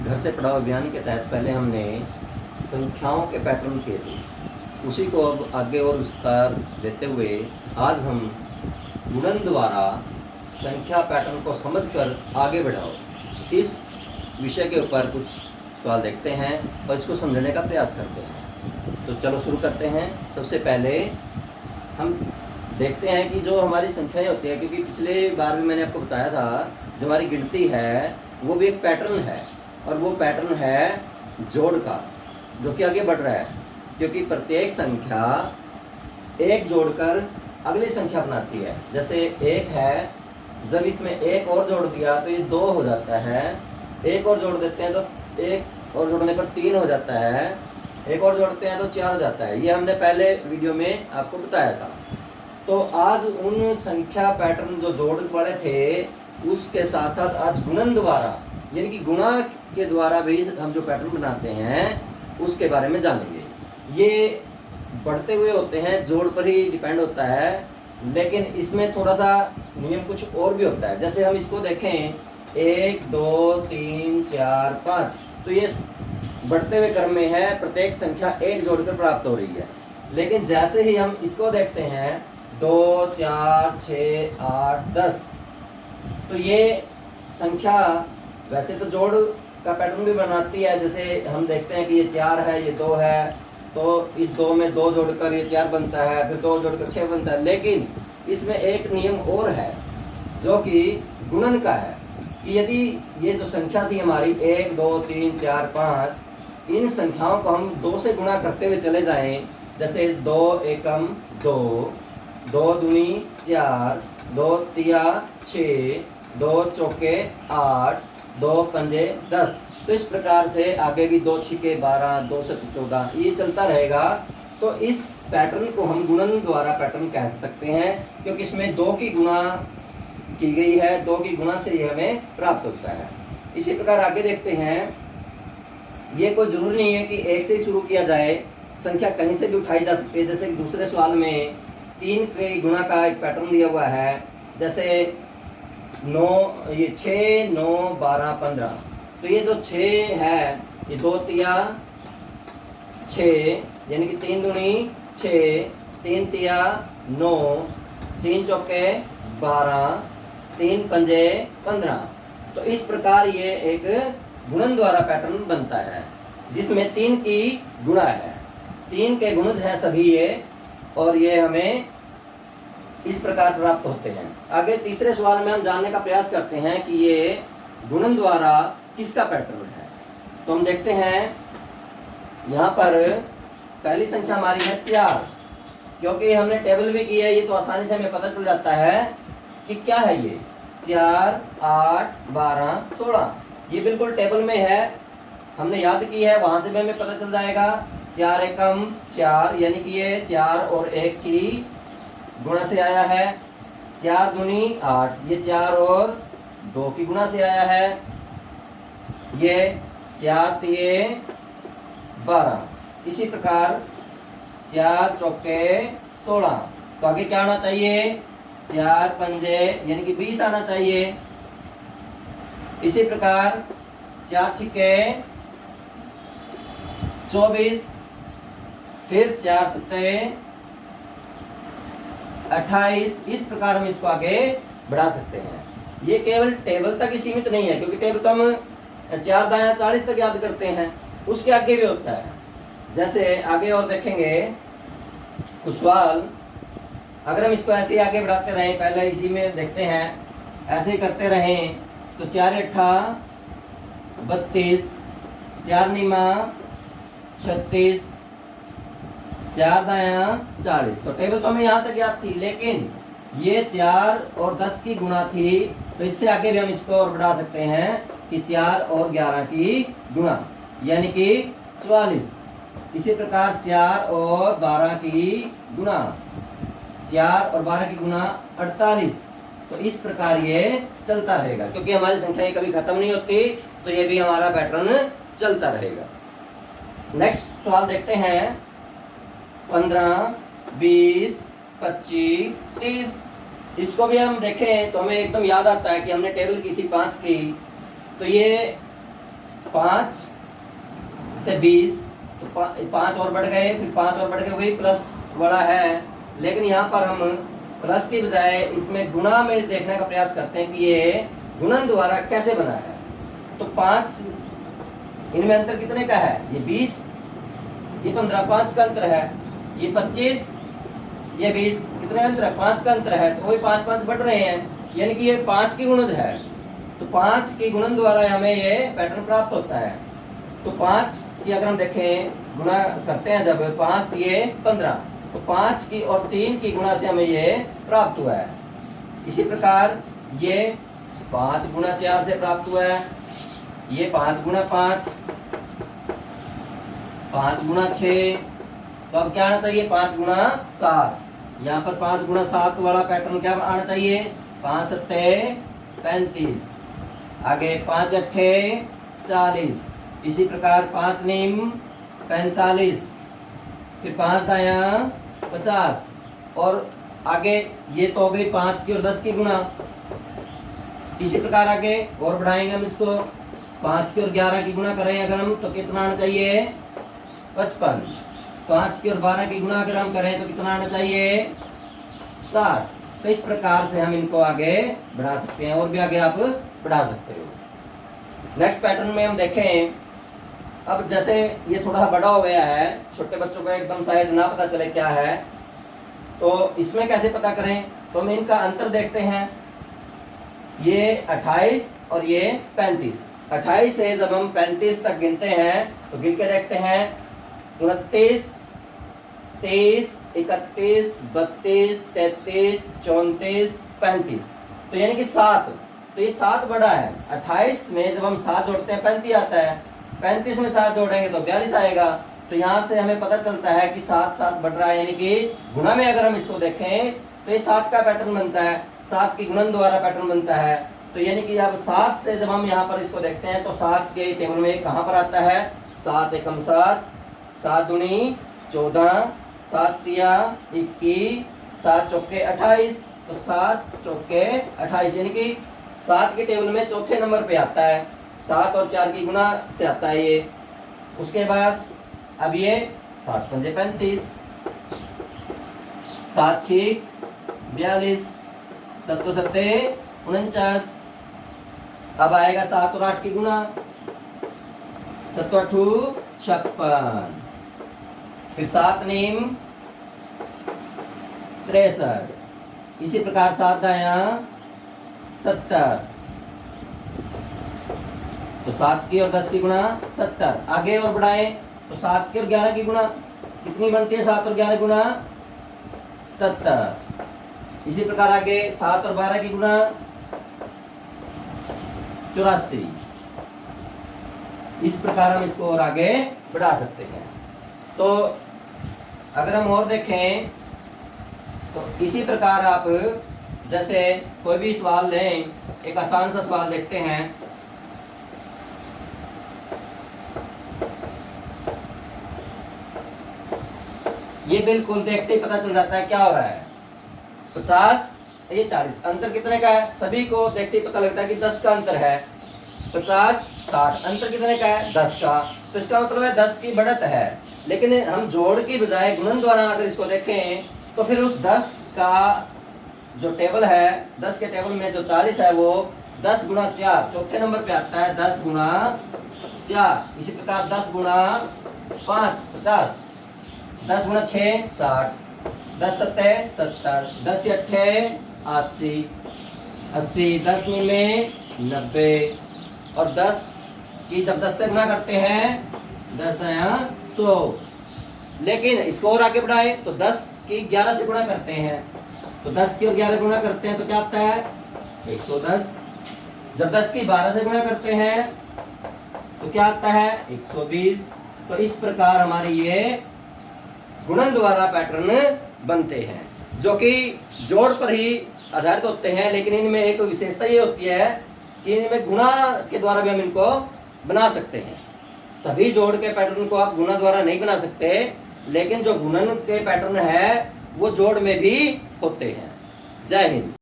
घर से पढ़ाओ अभियान के तहत पहले हमने संख्याओं के पैटर्न किए थे, उसी को अब आगे और विस्तार देते हुए आज हम गुणन द्वारा संख्या पैटर्न को समझकर आगे बढ़ाओ इस विषय के ऊपर कुछ सवाल देखते हैं और इसको समझने का प्रयास करते हैं। तो चलो शुरू करते हैं। सबसे पहले हम देखते हैं कि जो हमारी संख्याएं होती है, क्योंकि पिछले बार भी मैंने आपको बताया था, जो हमारी गिनती है वो भी एक पैटर्न है और वो पैटर्न है जोड़ का, जो कि आगे बढ़ रहा है, क्योंकि प्रत्येक संख्या एक जोड़कर अगली संख्या बनाती है। जैसे एक है, जब इसमें एक और जोड़ दिया तो ये 2 हो जाता है, एक और जोड़ देते हैं तो एक और जोड़ने पर 3 हो जाता है, एक और जोड़ते हैं तो 4 हो जाता है। ये हमने पहले वीडियो में आपको बताया था। तो आज उन संख्या पैटर्न जो जोड़ पड़े थे उसके साथ साथ आज गुणन द्वारा, यानी कि गुणा के द्वारा भी हम जो पैटर्न बनाते हैं उसके बारे में जानेंगे। ये बढ़ते हुए होते हैं, जोड़ पर ही डिपेंड होता है, लेकिन इसमें थोड़ा सा नियम कुछ और भी होता है। जैसे हम इसको देखें 1 2 3 4 5, तो ये बढ़ते हुए क्रम में है, प्रत्येक संख्या एक जोड़कर प्राप्त हो रही है। लेकिन जैसे ही हम इसको देखते हैं 2 4 6 8 10, तो ये संख्या वैसे तो जोड़ का पैटर्न भी बनाती है। जैसे हम देखते हैं कि ये 4 है, ये 2 है, तो इस 2 में 2 जोड़कर ये 4 बनता है, फिर 2 जोड़कर 6 बनता है। लेकिन इसमें एक नियम और है जो कि गुणन का है, कि यदि ये जो संख्या थी हमारी 1 2 3 4 5, इन संख्याओं को हम 2 से गुणा करते हुए चले जाएं, जैसे 2 एकम 2, 2 दूनी 4, 2 तिया 6, 2 चौके 8, 2 पंजे 10। तो इस प्रकार से आगे भी 2 छिके 12, 2 सत्ते 14, ये चलता रहेगा। तो इस पैटर्न को हम गुणन द्वारा पैटर्न कह सकते हैं, क्योंकि इसमें 2 की गुणा की गई है, 2 की गुणा से ये हमें प्राप्त होता है। इसी प्रकार आगे देखते हैं। ये कोई जरूरी नहीं है कि 1 से ही शुरू किया जाए, संख्या कहीं से भी उठाई जा सकती है। जैसे कि दूसरे सवाल में 3 के गुणा का एक पैटर्न दिया हुआ है, जैसे 9, ये 6 9 12 15। तो ये जो 6 है, ये 2 तिया 6, यानी कि 3 दूनी 6, 3 तिया 9, 3 चौके 12, 3 पंजे 15। तो इस प्रकार ये एक गुणन द्वारा पैटर्न बनता है, जिसमें 3 की गुणा है, 3 के गुणज हैं सभी ये, और ये हमें इस प्रकार प्राप्त होते हैं। आगे तीसरे सवाल में हम जानने का प्रयास करते हैं कि ये गुणन द्वारा किसका पैटर्न है। तो हम देखते हैं यहाँ पर पहली संख्या हमारी है 4, क्योंकि हमने टेबल भी की है, ये तो आसानी से हमें पता चल जाता है कि क्या है ये 4 8 12 16। ये बिल्कुल टेबल में है, हमने याद की है, वहाँ से भी हमें पता चल जाएगा। 4 एकम 4, यानी कि ये 4 और 1 की गुणा से आया है। 4 दूनी 8, ये 4 और 2 की गुणा से आया है। ये 4 तिये 12। इसी प्रकार 4 चौके 16। तो आगे क्या होना चाहिए? 4 पंजे यानी कि 20 आना चाहिए। इसी प्रकार 4 छिके 24, फिर 4 सत्ते 28। इस प्रकार हम इसको आगे बढ़ा सकते हैं। ये केवल टेबल तक ही सीमित नहीं है, क्योंकि टेबल तो हम 4 दाया 40 तक याद करते हैं, उसके आगे भी होता है। जैसे आगे और देखेंगे कुछ सवाल, अगर हम इसको ऐसे ही आगे बढ़ाते रहें, पहले इसी में देखते हैं, ऐसे ही करते रहें, तो 4 8 32, 4 निमा 36, 4 दाया 40। तो टेबल तो हमें यहाँ तक याद थी, लेकिन ये 4 और 10 की गुणा थी, तो इससे आगे भी हम इसको और बढ़ा सकते हैं कि 4 और 11 की गुणा, यानी कि 44। इसी प्रकार 4 और 12 की गुणा, 4 और 12 की गुणा 48। तो इस प्रकार ये चलता रहेगा, क्योंकि हमारी संख्याएं कभी खत्म नहीं होती, तो ये भी हमारा पैटर्न चलता रहेगा। नेक्स्ट सवाल देखते हैं। 15 20 25 30। इसको भी हम देखें तो हमें एकदम याद आता है कि हमने टेबल की थी 5 की, तो ये 5 से 20, तो 5 और बढ़ गए, फिर 5 और बढ़ गए, वही प्लस वाला है। लेकिन यहाँ पर हम प्लस की बजाय इसमें गुणा में देखने का प्रयास करते हैं कि ये गुणन द्वारा कैसे बना है। तो 5, इनमें अंतर कितने का है? ये 20, ये 15, 5 का अंतर है। ये 25, ये 20, कितने अंतर है? 5 का अंतर है। तो वही 5 5 बढ़ रहे हैं, यानी कि ये 5 की गुणज है। तो 5 की गुणन द्वारा हमें ये पैटर्न प्राप्त होता है। तो 5 की अगर हम देखें गुणा करते हैं जब 5, तो ये 15, तो 5 की और 3 की गुणा से हमें ये प्राप्त हुआ है। इसी प्रकार ये 5 गुणा 4 से प्राप्त हुआ है, ये 5 गुणा 5, 5 गुणा 6, तो अब क्या आना चाहिए? 5 गुणा 7। यहाँ पर 5 गुणा 7 वाला पैटर्न क्या आना चाहिए? 5 सत्ते 35, आगे 5 अट्ठे 40, इसी प्रकार 5 नीम 45, फिर 5 दाया 50, और आगे ये तो हो गई 5 की और 10 की गुणा। इसी प्रकार आगे और बढ़ाएंगे हम इसको, 5 की और 11 की गुणा करें अगर हम, तो कितना आना चाहिए? 55। 5 की और 12 की गुणा अगर हम करें तो कितना आना चाहिए? 60। तो इस प्रकार से हम इनको आगे बढ़ा सकते हैं, और भी आगे आप बढ़ा सकते हो। नेक्स्ट पैटर्न में हम देखें, अब जैसे ये थोड़ा बड़ा हो गया है, छोटे बच्चों को एकदम शायद ना पता चले क्या है, तो इसमें कैसे पता करें? तो हम इनका अंतर देखते हैं। ये 28 और ये 35। 28 से जब हम 35 तक गिनते हैं तो गिन के देखते हैं, 29, 23, 31, 32, 33, 34, 35, तो यानी कि 7। तो ये 7 बड़ा है। 28 में जब हम 7 जोड़ते हैं 35 आता है, 35 में 7 जोड़ेंगे तो 42 आएगा। तो यहाँ से हमें पता चलता है कि 7 7 बढ़ रहा है, यानी कि गुणा में अगर हम इसको देखें तो ये 7 का पैटर्न बनता है, 7 की गुणन द्वारा पैटर्न बनता है। तो यानी कि अब 7 से जब हम यहाँ पर इसको देखते हैं तो 7 के टेबल में कहाँ पर आता है? 7 एकम 7, 7 दूनी 14, 7 तिया 21, 7 चौके 28, तो 7 चौके 28, यानी कि 7 के टेबल में चौथे नंबर पे आता है। 7 और 4 की गुणा से आता है ये। उसके बाद अब ये 7 पंजे 35, 7 छीक 42, 7 सत्ते 49, अब आएगा 7 और 8 की गुणा, 7 8 56, फिर 7 नीम 63, इसी प्रकार 7 दाया 70, तो 7 की और 10 की गुणा 70। आगे और बढ़ाएं तो 7 की और 11 की गुणा कितनी बनती है? 7 और 11 गुणा 77। इसी प्रकार आगे 7 और 12 की गुणा 84। इस प्रकार हम इसको और आगे बढ़ा सकते हैं। तो अगर हम और देखें तो इसी प्रकार आप जैसे कोई भी सवाल लें, एक आसान सा सवाल देखते हैं। ये बिल्कुल देखते ही पता चल जाता है क्या हो रहा है। 50 ये 40, अंतर कितने का है? सभी को देखते ही पता लगता है कि 10 का अंतर है। 50 60, अंतर कितने का है? 10 का। तो इसका मतलब है 10 की बढ़त है। लेकिन हम जोड़ की बजाय गुणन द्वारा अगर इसको देखें तो फिर उस 10 का जो टेबल है, 10 के टेबल में जो 40 है वो 10 गुणा 4 चौथे नंबर पे आता है। 10 गुणा 4, इसी प्रकार 10 गुणा 5 50, 10 गुणा 6 60, 10 सत्ते 70, 10 अट्ठे 80, 80, 10 निमे 90, और 10 की जब 10 से गुणा करते हैं 10 दाया 100। लेकिन इसको और आगे बढ़ाए तो 10 की 11 से गुणा करते हैं, तो 10 की और 11 गुणा करते हैं तो क्या आता है? 110। जब 10 की 12 से गुणा करते हैं तो क्या आता है? 120। तो इस प्रकार हमारे ये गुणन द्वारा पैटर्न बनते हैं, जो कि जोड़ पर ही आधारित होते हैं। लेकिन इनमें एक विशेषता ये होती है कि इनमें गुणा के द्वारा भी हम इनको बना सकते हैं। सभी जोड़ के पैटर्न को आप गुणा द्वारा नहीं बना सकते, लेकिन जो गुणन के पैटर्न है वो जोड़ में भी होते हैं। जय हिंद।